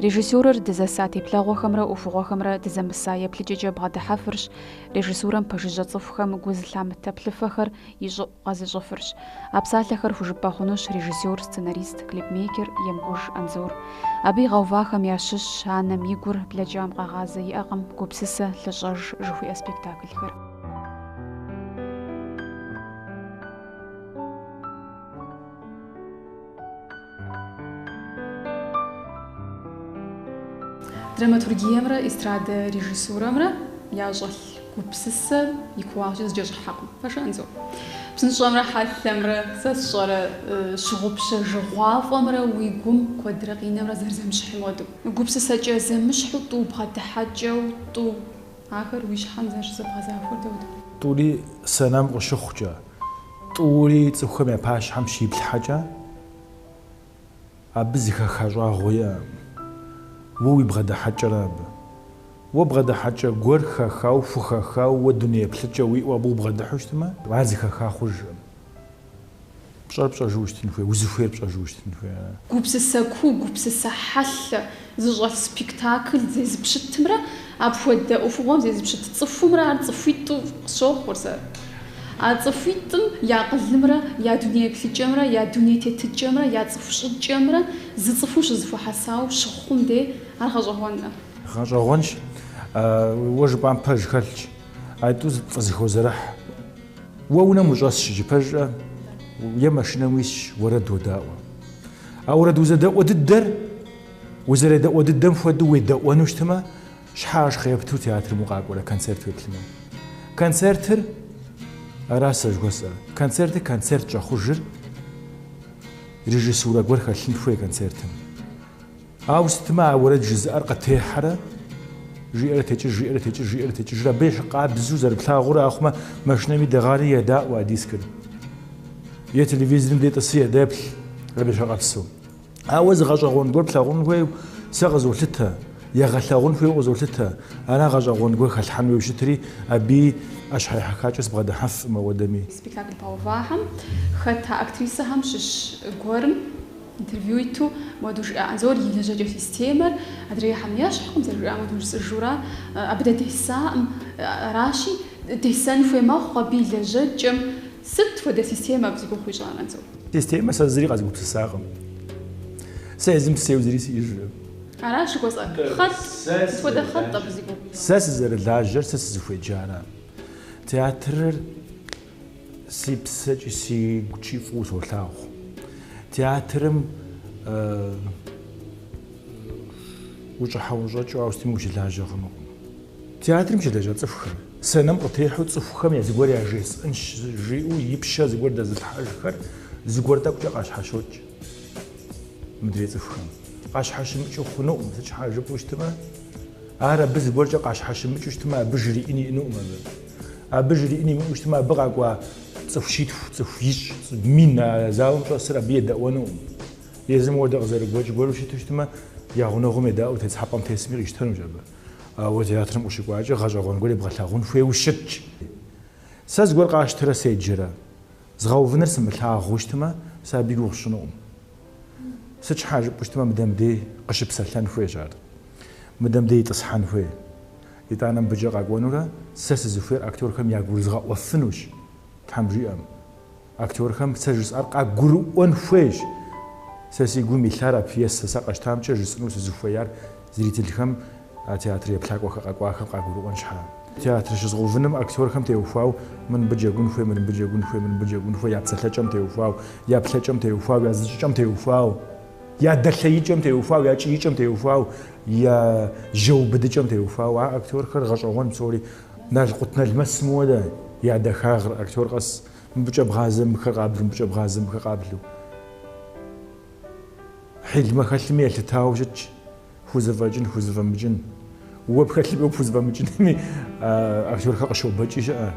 Режиссёрыр дызэсати плъэгъуэхэмрэ ӏуэхугъуэхэмрэ дызэмыса еплъыкӏэкӏэ бгъэдыхьэфырщ, режиссурэм пэжыжьэ цӏыхухэм гу зылъамытэ плъыфэхэр ищӏыӏу къэзыщӏыфырщ. А псалъэхэр хужыпӏэ хъунущ режиссёр, сценарист, клипмейкер Емгъуж Ӏэнзор. Абы и гъэувахэм ящыщщ анэм и гур блэкӏам къэгъазэ иӏэкъым «Гупсысэ лъыщӏэж» жыхуиӏэ спектакльхэр. Драматургиемрэ эстрадэ режиссурэмрэ ящӏэлъ гупсысэ и куагъкӏэ зэджэщӏыхьэкъым. Пэжу Ӏэнзор. Псынщӏэмрэ хьэлъэмрэ сэ сщӏэрэ щыгъупщэ жыгъуафӏэмрэ уи гум куэдрэ къинэмрэ зэрызэмыщхьым хуэдэу. Гупсысэкӏэ зэмыщхьу тӏу бгъэдыхьэкӏэу тӏу ахэр уи щхьэм зэрыщызэбгъэзахуэр дэуэ. Тӏури сэнэм къыщыхъукӏэ, тӏури цӏыхухэм я пащхьэм щиплъхьэкӏэ, абы зыхэха щӏагъуэ иӏэкъым. Уэ уи бгъэдыхьэкӏэрэ абы. Уэ бгъэдыхьэкӏэ гуэр хэхауэ, хухэхауэ, уэ дуней еплъыкӏэ уиӏэу абы убгъэдыхьу щытымэ, ар зыхэха хъужӏым. Пщӏэр пщӏэжу ущытын хуей, узыхуейр пщӏэжу ущытын хуей. Гупсысэ ку, гупсысэ хьэлъэ зыщӏэлъ спектакль зезыпщытымрэ апхуэдэ ӏуэхугъуэм зезыпщыт цӏыхумрэ ар цӏыхуитӏу къысщохъур сэ. А цӏыхуитӏым я къылымрэ, я дуней еплъыкӏэмрэ, я дуней тетыкӏэмрэ, я цӏыху щӏыкӏэмрэ зы цӏыхуу щызэхуэхьэсауэ щыхъум де ар гъэщӏэгъуэнӏэ. Гъэщӏэгъуэнщ, уэ жыпӏам пэж хэлъщ, а тӏу фӏы зыхозэрыхь. Уэ унэм ущӏэсщ иджыпэжӏэ, е машинэм уисщ, уэрэд уодаӏуэ. А уэрэд узэдэӏуэ дыдэр, узэредэӏуэ дыдэм хуэдэу уедэӏуэну щытымэ, щхьэ ашхъэ епту театрым укъакӏуэрэ, концерт уеплъыну. Концертыр ара сэ жыхуэсӏэр. Концертыр концерт щӏэхъужыр режиссурэ гуэр хэлъын хуей концертым. Ауэ сытымэ а уэрэд жызыӏэр къытехьэрэ, жиӏэрэ текӏыж, жиӏэрэ текӏыж, жиӏэрэ текӏыжрэ абы къабзу зэрыплъагъурэ ахъумэ машинэми дэгъари едаӏуэ а дискыр. Е телевизорым де тӏысы едеплъ, къебещӏэкъэпсу. Ауэ зыгъэщӏэгъуэн гуэр плъагъун хуейуэ сэ къызолъытэ, егъэлъэгъун хуейуэ къызолъытэ. Ара гъэщӏэгъуэн гуэр хэлъхьэн хуейуэ щытри, аби ӏэщхьэ ехьэхакӏэ сыбгъэдыхьэфӏмэ уэдэми. Спектакль пауэфӏахьэм хэт а актрисэхэм щыщ гуэрым интервью иту моду Ӏэнзор и лэжьэкӏэ системэр адрейхьэм ещхькъым зэрыжиӏам моду жысӏэжурэ абы дэ десаӏым аращи десэн хуей мэхъу абы и лэжьэкӏэм. Сыт хуэдэ системэ абы зигугъу ищӏар Ӏэнзор? Системэ сэ зыри къэзгупсысакъым. Сэ езым псейуэ зыри сиӏэжкъым. Аращ жыхуэсӏэр. Хэт хуэдэ хэт абы зигугъу? Сэ сызэрылажьэр, сэ сызыхуеджарэ. Театрыр си псэкӏи си гукӏи фӏыуэ солъагъу. Театрым ущӏыхьэ ущӏэкӏыу аустими ущылажьэ хъунукъым. Театрым щылэжьэ цӏыхухэр сэнэм къытехьу цӏыхухэм я зыгуэр яжесӏэн жиӏэу и пщэ зыгуэр дэзылъхьэжхэр зыгуэр тӏэкӏукӏэ къащхьэщокӏ мыдрей цӏыхухэм. Къащхьэщымыкӏыу хъунукъым, сыт щхьа жыпӏэу щытымэ, ар абы зыгуэркӏэ къащхьэщымыкӏыу щытымэ, абы жриӏэн иӏэнукъым абы. Абы жриӏэн имыӏэу щытымэ, абы къакӏуа цӏыху щитху, цӏыху ищӏ, мин а залым щӏэсыр абы едэӏуэнукъым. Езым уэдэ къызэрыгуэкӏ гуэру щыту щытымэ, я гъунэгъум едаӏуэу тецхьэпӏэм тесми къищтэнущ абы. Ауэ театрым къыщыкӏуакӏэ гъэщӏэгъуэн гуэр ебгъэлъагъун хуейуэ щытщ. Сэ зыгуэр къащтэрэ седжэрэ, згъэувыныр сымылъагъуу щытымэ, сэ абы и гугъу сщӏынукъым. Сыт щхьа жыпӏэу щытымэ, мыдэмдей къыщыпсэлъэн хуейщ ар. Мыдэмдей итӏысхьэн хуей. ИтӀанэ мыбыкӀэ къакӀуэнурэ сэ сызыхуейр актерхэм я гур згъэӀуэфынущ. Тхьэм жиӀэм. Актерхэм сэ жысӀэр къагурыӀуэн хуейщ. Сэ си гум илъар а пьесэ сэ къэщтамкӀэ жысӀыну сызыхуеяр зрителхэм а театр еплъакӀуэхэр къэкӀуахэм къагурыӀуэн щхьа. Театр щызгъэувыным актерхэм теухуау мын быджэгун хуей, мын быджэгун хуей, мын быджэгун хуей, я псэлъэкӀэм теухуау, я плъэкӀэм теухуау, я зыкӀэм теухуау, я дэлъэикӀэм теухуау, я кӀиикӀэм теухуау, я жэубыдыкӀэм теухуау. А актерхэр гъэщӀэгъуэн псори налкъут налмэс мыуэдэ я дахагъыр актер къэс мыбыкӀэ бгъазэ мыхэр къаблу, мыбыкӀэ бгъазэ мыхэр къаблу. Хьилмэ хэлъми елъытауэ щытщ. ХузэфӀэкӀын, хузэфӀэмыкӀын. Уэ пхэлъымэ пхузэфӀэмыкӀынми актерхэр къыщобэкӀи щыӀэ.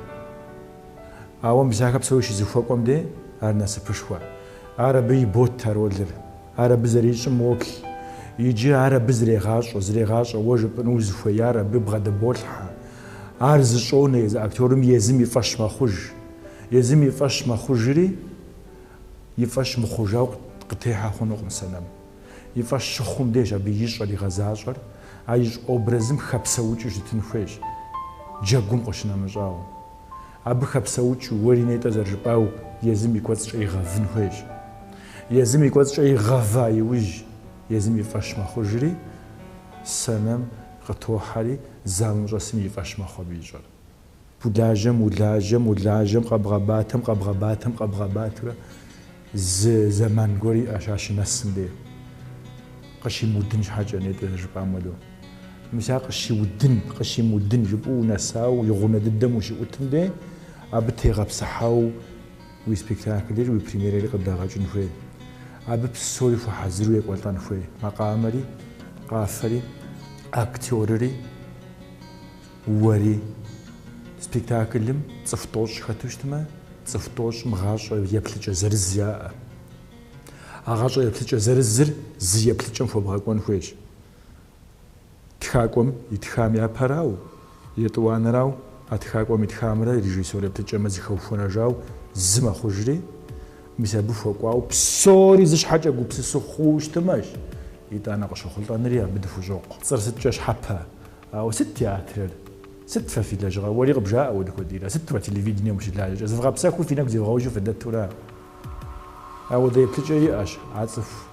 Ауэ мыбзахэр псори щызыхуэкӀуэм де ар насыпышхуэ. Ар абы и бот а ролыр. Ар абы зэрищӀым уоплъ. Иджы ар абы зрегъащӀэ, уэ жыпӀэну узыхуеяр абы бгъэдэболъхьэ. Ар зыщӀонэ актерым езым и фӀэщ мэхъуж. Езым и фӀэщ мэхъужри, и фӀэщ мыхъужауэ къытехьэ хъунукъым сэнэм. يفاش شخوم ديش أبي يشعر يغزاشر عايش أبرزم خبسوتش جتنفيش جاكم قشنا مجاو أبي خبسوتش ورينيتا زرجباو يزم يكوتش أي غفنفيش يزم يكوتش أي غفا يوج يزم يفاش ما خجري سنم قطوحري زام رسمي يفاش ما خبيجر ودلاجم قبغباتم زمان قوري أشاش نسم دي قشي مودنش حاجة نيت جبا مدو مسا قشي مودن جبو نساو يغونا الدم وشي وتم دي أبتي غاب صحاو وي سبيكتاكلير وي بريميري قد غاجن فيه أبي بسوري فحزرو يقولتان فيه مقامري قافري أكتوري وري سبيكتاكلم تصفتوش خاتوشتما تصفتوش مغاش يبلج زرزيا أغاش يبلج زرزر زي يبلجم فبغاكون فيش تخاكم يتخام يا براو يتوان راو أتخاكم يتخام را ريجيسور يبلج مزي خوفونا جاو زما خجري مسابو فوقاو بسوري زش حاجة قو بسسو خوش تماش يتانا قشو خلطان ريا بدفو جوق صار ستجاش حبها أو ست تياتر ست ففي لجغا ولي غبجاء ودكو ديرا ست فاتي اللي فيديو مش لاجا زفغا بساكو في نكزي غوجو في الدتورا أو ذي بتجي أش عاطف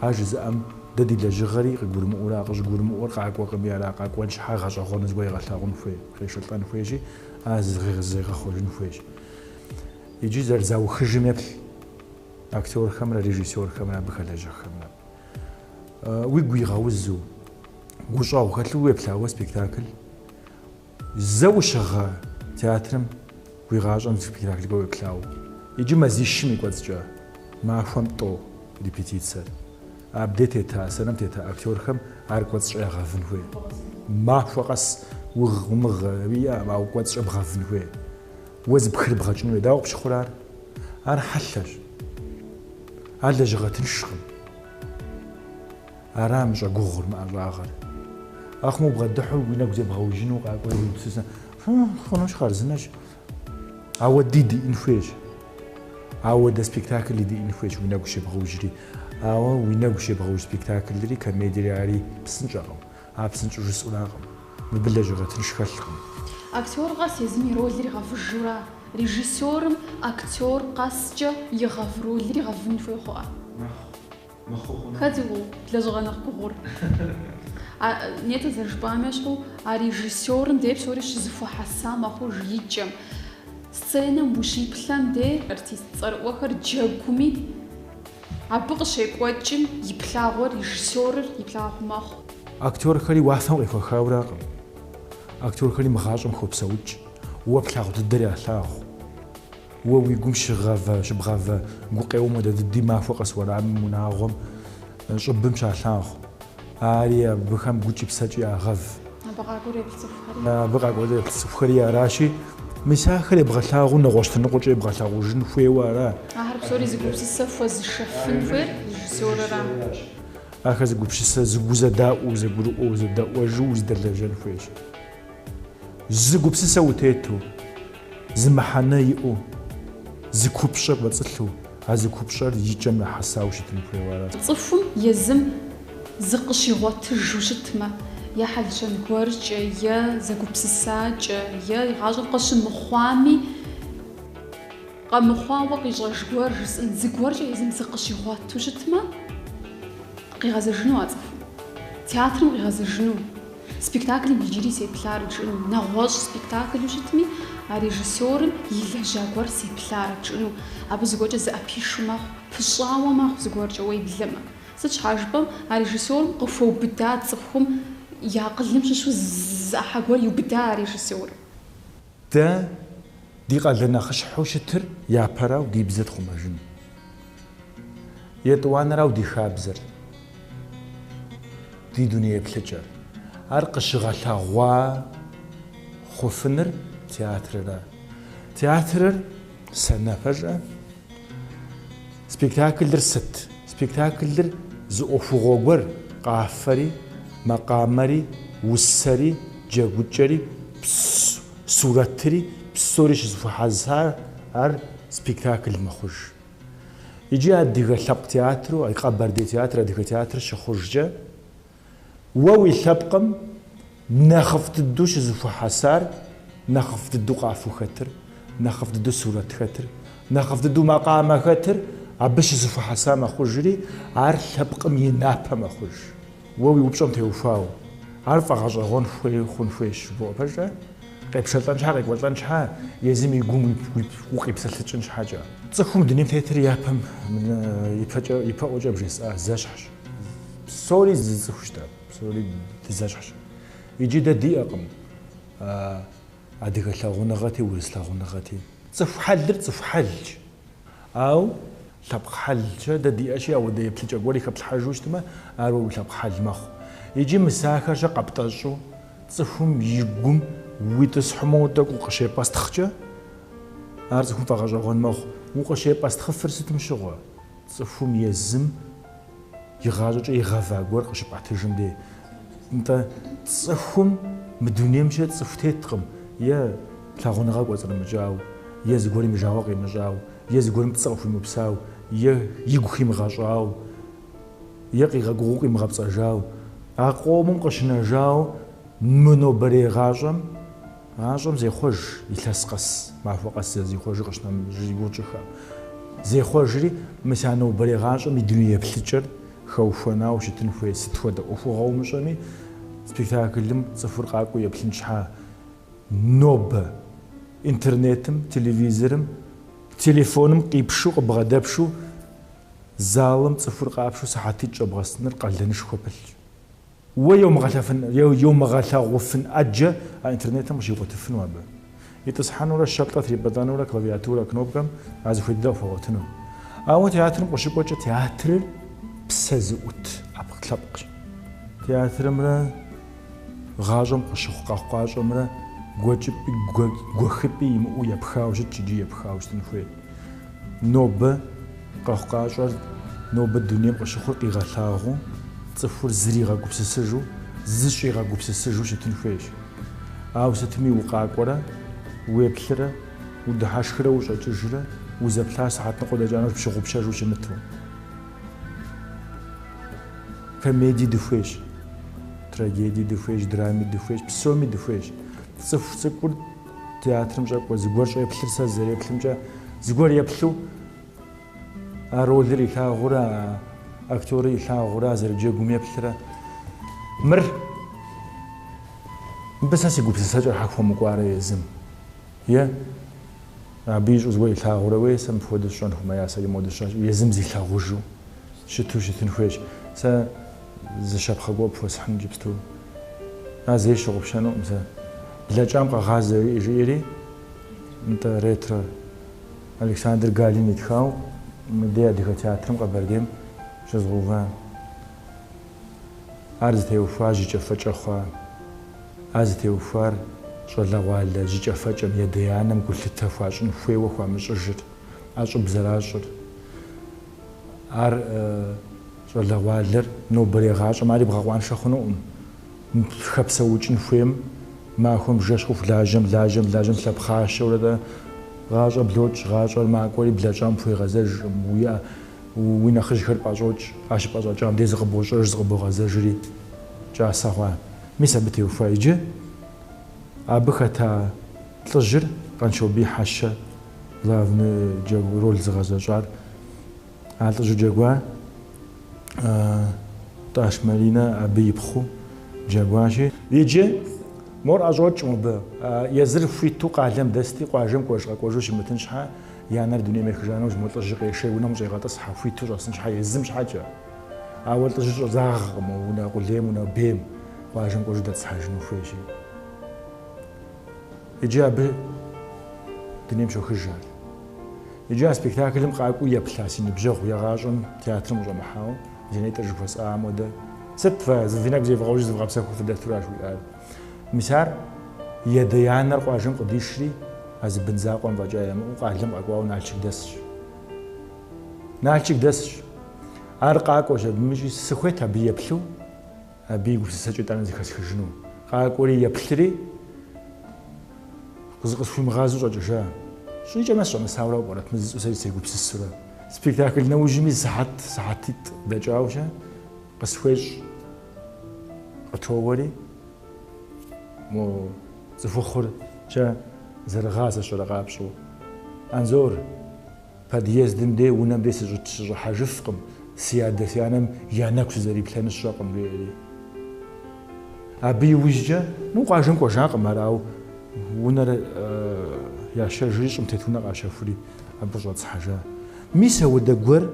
عاجز أم ددي لجغري غور مؤورا غش غور مؤور قاك وقم يا قاك وانش حا غش غون زوي غتاغون في خيشلطان فيجي از غي غخوجن فيجي يجي زرزاو خجم يبل أكتور خمرة ريجيسور خمرة بخلاجة خمرة ويقوي غاوزو قوشاو خاتلو يبلاو سبيكتاكل زو شغا تياترم ويغاجن سبيكتاكل قوي يبلاو يجي مزيشم يقوزجا ما فهمتو ريبيتيتسر أبديت تا سنم تيتا أكتور خم أركوزج غافن هوي ما فقص وغمغ بيا ما أركوزج بغافن هوي وز بخير بغاجنو داو بشخورار أنا حلش على جغة الشغل أرام جا غور مع الآخر أخمو بغدحو وينك زي بغاو جنو قاعد ويبسسنا خنوش خارزناش عود دي إنفيش عود سبيكتاكل دي إنفيش وينك شي بغاو جري وينك شي بغاو سبيكتاكل اللي كان ميدري علي بسنجاهم بسنجو جسول آخر مبلا جغة الشغل أكتور قاس يزمي رولي غافجورا ريجيسورم أكتور قاسجا يغافرو اللي غافن في خوا خذوا لجغنا قبور نيت زرجبامشو ريجيسورم ديب سوريش زفو حسام أخو جيجم سنة مشي بلان دي أرتيست صار وخر جاكومي عبق شيء قوتشم يبلاغور ريجيسور يبلاغ ماخ أكتور خلي واثم غيفو خاوراقم أكتور خلي مخاجم خوب سوج وبلاغ تدري أثاغ ويقوم شغافة شبغافة قوقيو مدى دي ما فوق أسوار عم مناغم شبم شاثاغ آريا بخام قوتي بساجي أغاف بقى قولي بسفخري راشي مساخر يبغى نغوشت نقوش يبغى ثاغو جن فيه ورا أهرب سوري زقوبس السفوز الشفن فير جسور را أخذ زقوبس زقوزة داء وزقرو وزداء وجوز درجة فيش زقوبس سوتيتو زمحنا يقو زكوبشر بتصلو هذا كوبشر يجمع حساوش تنفي ورا صفم يزم زقشي غوت جوشتما يا حلشن كورج يا زكوبس الساج يا غاجن قشن مخوامي قام مخوام يجرج كورج زكورج يزم زقشي غوت جوشتما غازر جنو أصف تياتر غازر جنو سبيكتاكل بيجري سيبلار جنو نغوش سبيكتاكل وشتمي ريجيسور يلا جاكور سيبلار جنو أبو زوجة زأبيشو ماخ فشاوة ماخ زوجة ويبلما سج حاجبم ريجيسور قفو بدات صفهم يعقل نمشي شو زحقور يبدا ريجيسور دا دي قال لنا خش حوشتر يا براو دي بزت خماجن يتوان راو دي خابزر دي دنيا بلجر أرقش غالا غوا خوفنر تياتر سنة فجأة سبيكتاكل در ست سبيكتاكل در زوفو غوغور قافري مقامري وسري جاغوچري صورتري بسوريش زفو حزار ار سبيكتاكل مخوش يجي أديك لب تياترو أي قبردي تياتر أديك تياتر شخوجة ووي لبقم نخفت الدوش زفو حسار نخفت الدو قافو خطر نخفت الدو سورة خطر نخفت الدو مقام خطر عبش زفو حسام أخوجري عارف لبقم ينابم أخوج ووي وبشم تيوفاو عارف أغاج أغون فوي خون فويش بو بجا قيب شلطان شحا قيب ولطان شحا يزم يقوم وقيب سلطان شحاجة تصخم دنيم تيتر يابم من يبقى وجه بجيس زاشحش سوري زخشتا سوري زاشحش يجي دا دي أقم أديك لاغونغاتي ورس لاغونغاتي تصفحل تصفحلج أو لبخحلج دا دي أشياء ودا يبتلج أقولي كبتحاجوش تما أرو لبخحل مخ يجي مساكر جا قبطاجو تصفهم يقوم ويتصحمو داك وقشي باستخجا أرزكم فغاجا غون مخ وقشي باستخفر ستمشغوا تصفهم يزم يغاجو يغافا قور قشي باعتجم دي انت تصفهم مدونيا مشي تصفتي تقم يا تلاغونغا قوزر مجاو يا زقوري مجاوغي مجاو يا زقوري متصغفو مبساو يا يقوخي مغاجاو يا قيغا قوقي مغابصاجاو أقوم قشنا جاو منو بري غاجم غاجم زي خوج يتلسقس مع فوقس زي خوج قشنا جيوجخا زي خوجري مسانو بري غاجم يدنيا بلتجر خوفنا وش تنفوي ستودا وفو غاو مشاني سبيكتاكلم صفر قاكو يبلنشحا نوب انترنتم تلفزيرم تليفونم قيبشو قبغدابشو زالم صفر قابشو ساعتي جبغسنر قلنش خوبل ويوم غلفن يوم غلفن أجا الإنترنت مش يغتفن وابا يتصحن ولا الشبطة في بدن ولا كلافياتورا كنوبكم عازف يدافع فوتنو أو تياتر مش يقول تياتر بسزوت أبغى تلبق تياتر مرا غاجم قشخ قاقاج مرا جوجب جوخبي يمو يبخاوش تجي يبخاوش تنفوي نوب قاقاج نوب الدنيا قشخ قيغلاغو تصفر زريغا قبسسجو زشيغا قبسسجو شتنفيش أو ستمي وقاقورا ويبلرا ودهاشخرا وشاججرا وزبلاس حتى نقول جانوش بشغو بشاجو شنتو كوميدي دفيش تراجيدي دفيش درامي دفيش بسومي دفيش تصفر تقول تياتر مجاكو زغور شا يبلر سا زري يبلر زغور يبلو أرولري كاغورا أكتوري لا غرازر جيجوم يبلرا مر بس هسي قبل سجل حكفو مقاري يزم يا بيج وزوي لا غراوي سم فود شلون هما ياسر مود شلون يزم زي لا غوجو شتو شتنفويش سا زشاب خغوب فسحن جبستو زي شغب شنو مثلا بلا جامقه غازي يجيري انت ريترا الكسندر غالين يتخاو مديا ديك تياترم قبرديم شزغوفان أرز تيوفار جيجا فجأخوا أرز تيوفار شولا والا جيجا فجأم يديانم قلت تفاش نفوي وخوا مش أجر أجر بزراجر شولا والر نو بريغاج ما يبغى وان شخنو خبسة وجه نفويم ما هم جشخوف لاجم لبخاش ولا غاجة بلوج غاجة ما قولي بلاجام فوي غزاج ويا وين أخرج خير باجوج عاش باجوج جام ديز غبوج غبو غزاجري جا سوا ميسا بتيو فايجي أبختا تلجر قنشو بي حشة لافن جو رولز غزاجار عالتجو جاقوا تاش مالينا أبي يبخو جاقواشي يجي مور أجوج مب يزر في توق علم دستي قاجم قاج قاجوش متنشحا يعني الدنيا مخجانوش متلجق شيء ونا مش يغطس حفي توجس نش حي يزمش حاجة أول تجر زاغ ونا قليم ونا بيم قاجم قاج دت حاجة نفيشي يجي أب الدنيا مش خجال يجي سبيكتاكل مقاقو يبلاسين بجغ ويا غاجم تياتر مجا محاو زيني ترجفس آمودة ست فاز فيناك زي فغوج زي فغبساكو في الدكتوراج ويقال مسار يديانا قاجم قديشري از بنزاقون وجايم وقاعدم أقوى نالشك دسش أرقاقوش بمشي سخوت أبي يبلو أبي يقول سجد أنا ذكر سجنو قاقولي يبلري قص في مغازو جا شو يجي مسجد مساورة وبرت مزز أسوي سيقول بسسرة سبيكتاكل نوجمي ساعتيت دجاوشة قسويج قتوري مو زفخر شا زرغاز شرغاب شو أنزور فديز دمدي ونمدي سجد حاجفكم سيادة سيانم يانكش زري بلان الشاقم بيلي أبي وجه نو قاجم قاجاق مراو ونر يا شرجيش متتونا قاشفري أبجات حاجة ميسا ودقور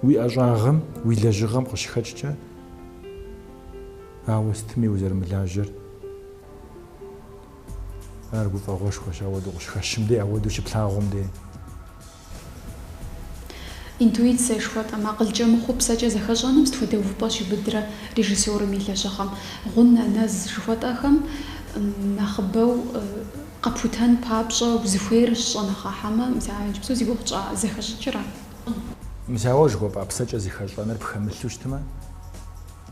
وي أجاغم وي لجغم قشخجة أوستمي وزر ملاجر أرجو فغوش خوش أودو قشخشم دي أودو شبلاغم دي интуиция шхот ама кылжам хупсача захажаным стфоде впаш бедра режиссёры милашахам гунна наз шхотахам нахбау قبوتان بابجا وزفير الشنا خاحمة مساعد بسوزي بوقطع زخش شرا مساواج هو بابساج زخش أنا بخمسلوش تما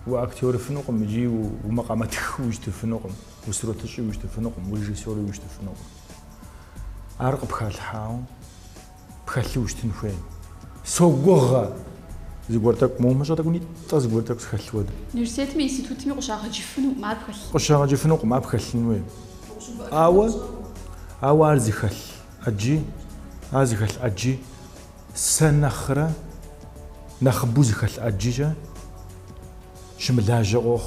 وأكتور فنوقم يجي ومقامات خوش تفنوقم وسروتش وش تفنوقم والريجيسور وش تفنوقم أرق بخال حاو بخلوش تنفين سوغا زغورتك مو مش هتقولي تزغورتك خلود نيرسيت مي انستيتوت مي قشاغ جفنو ما بخل قشاغ جفنو ما بخل وين أول زخل أجي أزخل أجي سنخرة نخبو زخل أجيجا شملاجة أخ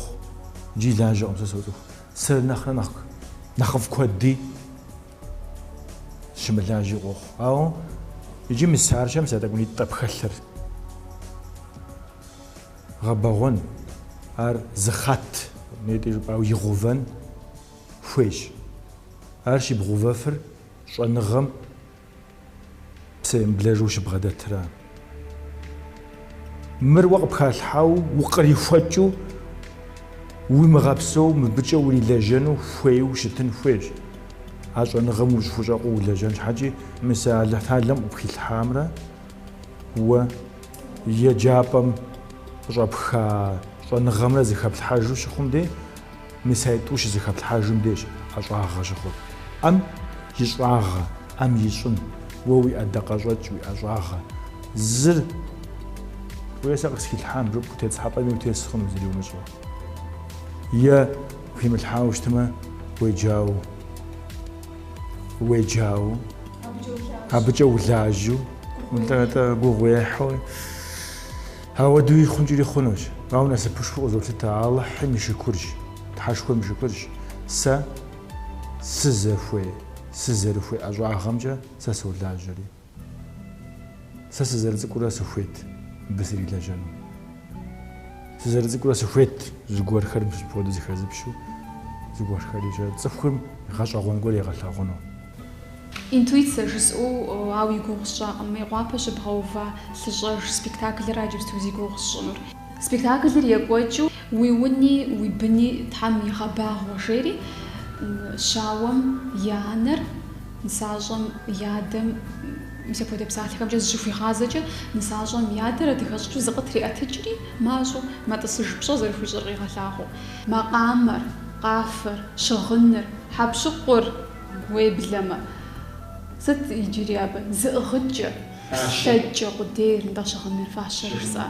جي لاجة أم سوتو سنخرة نخف كودي شملاجة أخ أو يجي مسار شمس تقولي طب خلر غباغون أر زخات نيتي أو يغوفن فويش أرشي بغوفافر شو نغم بسيم بلاجوش بغدا ترى مروق بخال حاو وقري فوتشو ومغابسو مبتشو ولي لاجانو فويو شتن فويش عشان نغم وش فوجاقو لاجان حاجي مسا تعلم بخيل حامرة و يجابم ربخا شو نغم لازم خبط حاجو شخم دي مسايتوش زي خبط حاجم ديش أجاغ شخو أم يجاغ أم يشون ووي أدقاجات وي أجاغ زر ويساق سكيل حام رب كتيت مي وتيس خم زري ومشوا يا في ملحاوش تما ويجاو أبجو لاجو ملتا بوغي حوي هاو دوي خنجري خنوش هاو ناس بوشفو زوجتي تعالى حمي شكرش تحشكو مشكرش سزرفوي أجوا غمجة سسول لاجري سزرزكورا سفويت بسري لاجانو سزرزكورا سفويت زغور خرم بود زخزبشو زغور خريجه تصفكم غاشغون قول يغلاغونو интуиция жсу ау игугсша ами гвапаш бгова сжж спектакль раджив стузи гугсшнур спектакль якочу уйуни уйбни там ихабаг вашери шауам янер нсажам ядам مسافود بساعتكم جز شوفي خازجة نساجم يادر أدخشوا زقتري أتجري ماشو ما تصجبش زرفي جري غلاخو ما قامر قافر شغنر حب شقر ويبلما ست يجري أبا زغجة شجة قدير ندخ شغنر فاشر رسا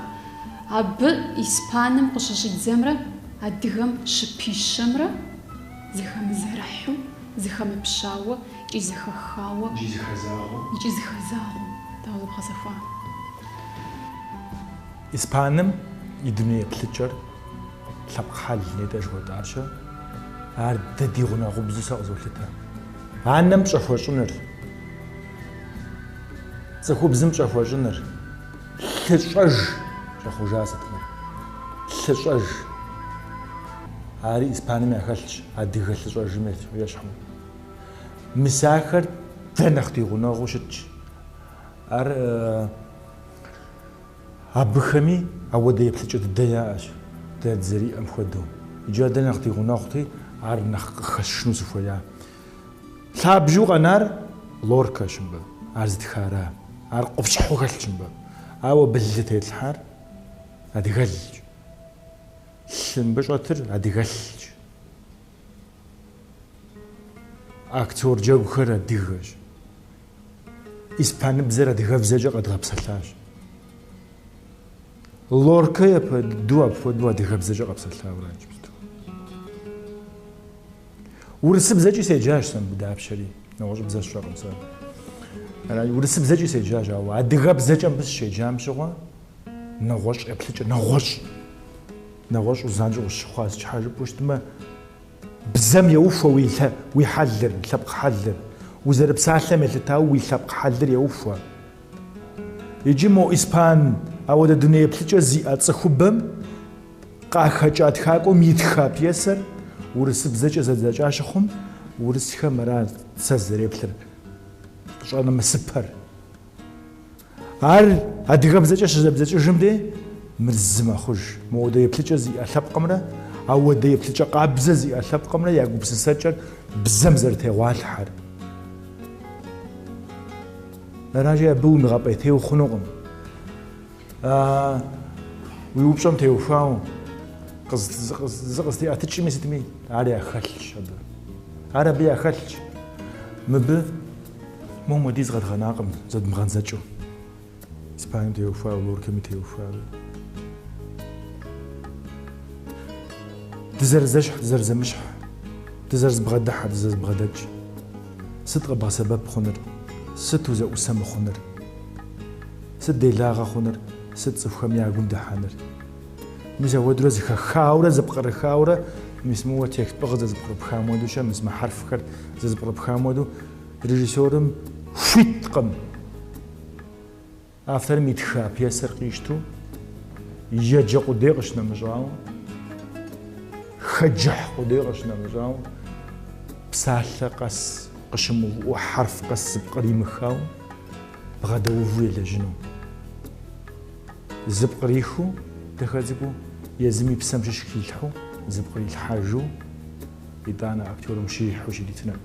أب إسبانم قششت زمرة أدغم شبي الشمرة زخم زرحو زخم بشاوة جي زخخاوة جي زخزاغو تاو بخصفا إسبانم يدني بلتشر لبق حال نيتاج ودارشة عاد ديغنا غبزو سأزولتها عنم شافوشنر زخو بزم شافوشنر لشج شافو جاستمر لشج عاري إسبانم يخلش عاد يخلش رجمت ويشحمو مساخر تنختي غنا غوشتش ار أبخمي أودي يبلش الدياش تزري أم خدو جاد نختي غنا أختي ار نخ خشنو سفويا ثابجو غنار لوركا شنبا أرزت خارا ار قبش حوغل شنبا أو بلت الحار أدغل شنبش أتر أدغل أكتور جوخر ديغش إسبان بزرة دغفزة قد غبسلتاش لوركا يب دواب فدوا دغفزة غبسلتا ورانج بستو ورسب زجي سيجاش سن بداب شري نوج بزاش رقم سن أنا ورسب زجي سيجاش أو أدغفزة بس شيء جام شغوا نوج أبلج نوج وزانج وشخاص حاجة بوشت ما بزم يوفى ويحلل لبق حلل وزر بساعة ملتاو ويلبق حلل يوفى يجي مو إسبان أو الدنيا بلجة زيات سخبم قاخجات خاقو ميتخاب يسر ورسب زجة زجاج عشخم ورسخة مرات سزر يبلر شأنا مسبر عار أدغب زجة شزب زجة جمدة مرزما خوش مو ده يبلجة زيات لبق مرة أو ده يبلجة قابزة زيات لبق مرة يعقوب سسجر بزم زرته والحر راجع بون غابي تيو خنوقم ويوبشم تيو فاو قصدي أتشي مستمي على خلش على بيا خلش مب مو مديز غد غناقم زد مغنزجو إسبانيا تيو فاو لور كمي تيو فاو تزرزش تزرزمش تزرز بغدح تزرز بغدج صدق بسبب خنر ست وزا أسمى خنر ست ديلاغا خنر ست صفخم يعقوم دحانر ميزا ودرز خاورة زبقر خاورة مسموه تيكست بغز زبقر بخامودو شا مسمى حرف خرد زبقر بخامودو ريجيسورم فيت قم أفتر ميتخاب يسر قيشتو يجا قديقش نمجاو خجح قديقش نمجاو بسالة قس قشمو وحرف قص بقري مخاو بغدا وفوي لجنو زبقريخو دخازيكو يزمي بسمش شكيلحو زبقري الحاجو يدانا اكتور مشيح وشي ديتنا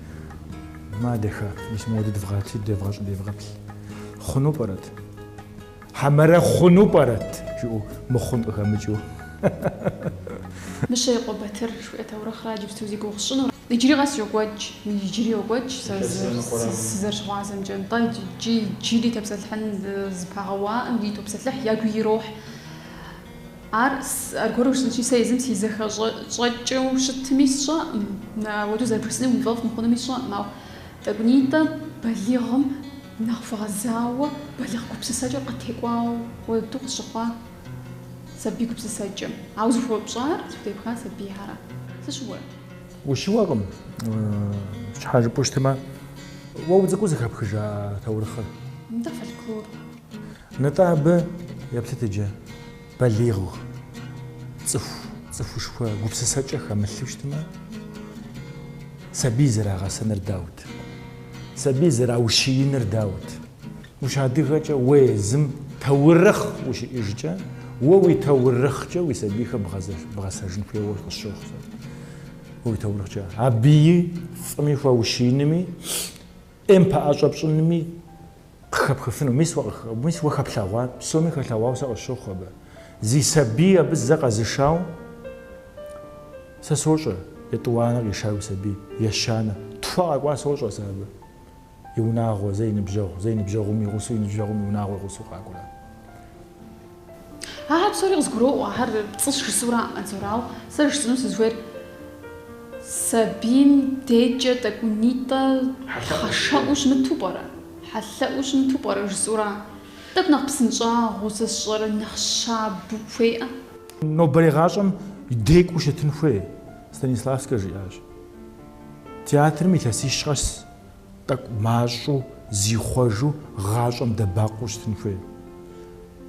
ما دخا مش مودي دفغاتي دفغاتي خنو برات حمرا خنو برات شو مخن اخمجو مش يقو بتر شوية ورخ راجب ستوزيكو خشنو يجري غاس يوقوج يجري يوقوج سزر شوازم جن طيب جي تبسل حن زباغوا ام جيتو بسلح ياكو يروح أرجوش نشي سيزم سيزخ جاجو شت ميسا ودو زي برسني ونفض مخونا ميسا ماو بنيتا بليغم نغفغ الزاوة بليغ كوبس ساجو قد هيكواو ودو قشقوا سبي كوبس ساجم عاوز فوق بشار تبدأ بخان سبي هارا سشوى وشو واقم شحال بوشتما واو زكو زكاب خجا تورخ نتا فالكلور نتا ب يبتتجا بليغو صفو شوى قبس ساجا خمسلوشتما سبي زرا غاسنر داود سبي زرا وشينر داود وش هادي غاجا ويزم تورخ وش إججا ووي تورخ جا ويسبيخ بغاساجن في وش الشوخ هو تورخ جا عبي فمي فوا وشينمي إمبا أجابشنمي خفنو ميس وخبلاوا سومي خلاوا سا الشوخ با زي سبي بزق زشاو سسوجا يطوانا يشاو سبي يشانا تفا قوا سوجا سبب يوناغو زين بجو مي غسو ينجو مي يوناغو غسو قاقولا ها بصوري غزغرو وهر تصش الصورة أنصراو سرش سنوس زوير سبين تيجا تكونيتا حشاوش متوبرا حلاوش متوبرا الصورة تبنق بسنجا غوس الشر نخشا بوفيا نو بريغاشم يديك وش تنفي ستانيسلافسكي جياج تياتر ميتاسيش غس تك ماشو زيخوجو غاشم دباقوش تنفي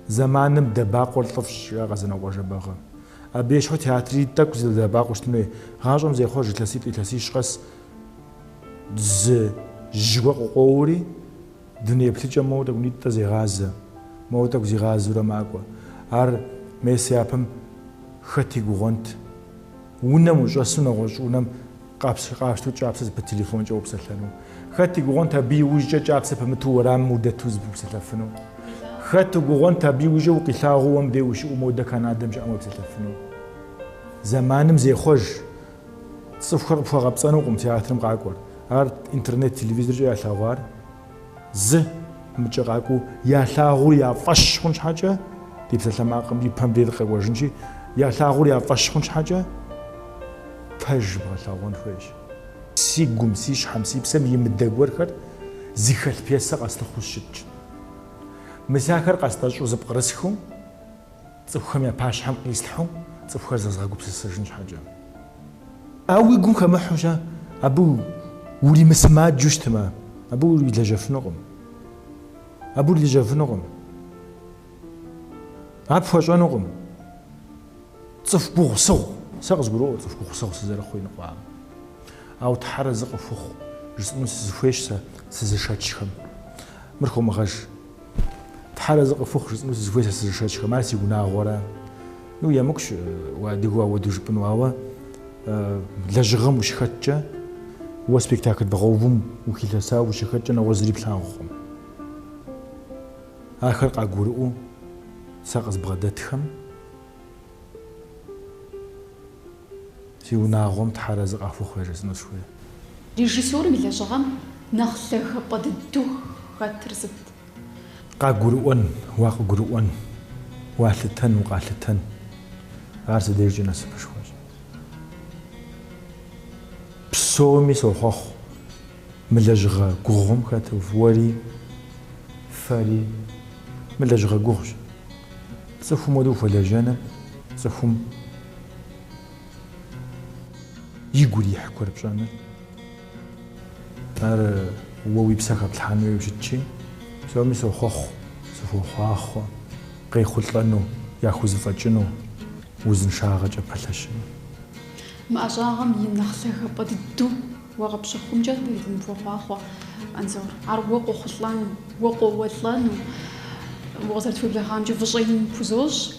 زمانم دباق والطفش يا غزنا وجباغا أبيش هو تياتري تك زي دباق وشتنوي غاشم زي خوج تلاسيش غس ز جوا قوري دنيا بتيجا موتا ونيتا زي غازة موتا زي غاز ولا ماكوا ار ميسيابم خطي غونت ونم جاسونا غوش ونم قابس تو جابس بالتليفون جواب سلانو خطي غونت بي وجا جابس بمتو ورام مودتوز بسلافنو خطي غونت بي وجا وقلاغو وم ديوش ومودا كان ادم جامو بسلافنو زمانم زي خوج صفر فغبصانو قم تياترم قاقور ار انترنت تلفزيون جا لاوار ز متشقاكو يا لاغور يا فش خنش حاجة تبص لما قم يبهم ديد قوارجنشي يا لاغور يا فش خنش حاجة فج بغلاغون فيش سيقوم سيش حمسي بسم يمدقور كر زيخل بيسا قاست خوشج مساكر قاست شو زب قرسخو صفخم يا باش حم يستحو صفخر زغاقو بسسجنش حاجة أو يقوم كما حوشا أبو ولي مسمات جوشتما أبو اللي جفنقم أبو اللي جفنقم عبفوا جانقم صف بوغصو ساقز برو صف بوغصو سزر خوي نقوام أو تحرز قفوخ جسمو سزفويش سزشاتشخم مرخو مغاش تحرز قفوخ جسمو سزفويش سزشاتشخم مارسي قنا غورا نو يمكش وديقوا ودوج بنواوا لجغم وشخاتشا هو سبيكتاكل بغوفم وكيلسا وشخاتشا نوزري بلانغوم آخر قاقورو ساقز بغداتخم سيونا غوم تحرز قفوخ ويرز نسوي ريجيسور ميلا جغم نخلخ بددو غاترزت قاقورون واقورون واحلتن وقاحلتن عارس ديرجينا سبشواج بسومي سوخوخ ملجغ قوغم كاتف وري فاري ملجغ قوغج صفو مدو فلاجانا صفو يقول يحكور بجانا هار ووي بساكا بالحانوي وجدشي سومي سوخوخ صفو خواخو قي خلطانو ياخو زفاجنو وزن شاغج أبلش ما أجاهم ينخلخ بددو وغبشخهم جد بيدن فوقاخوا أنزور عروقو خلطان وقو وطلان وغزرت في بلغام جو فجين فوزوج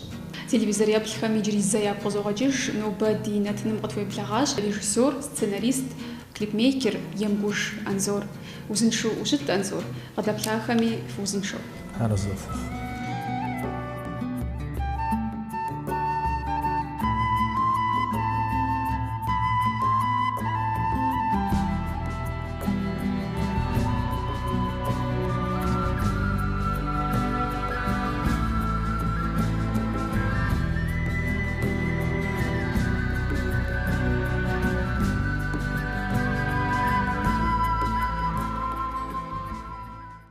تلفزيون يابل خامي جري زي قوزوغاجيش نوبادي نتنم قد في بلغاش ريجيسور سيناريست كليب ميكر يمقوش أنزور وزن شو وشت أنزور قد بلغ خامي فوزن شو هذا زفوخ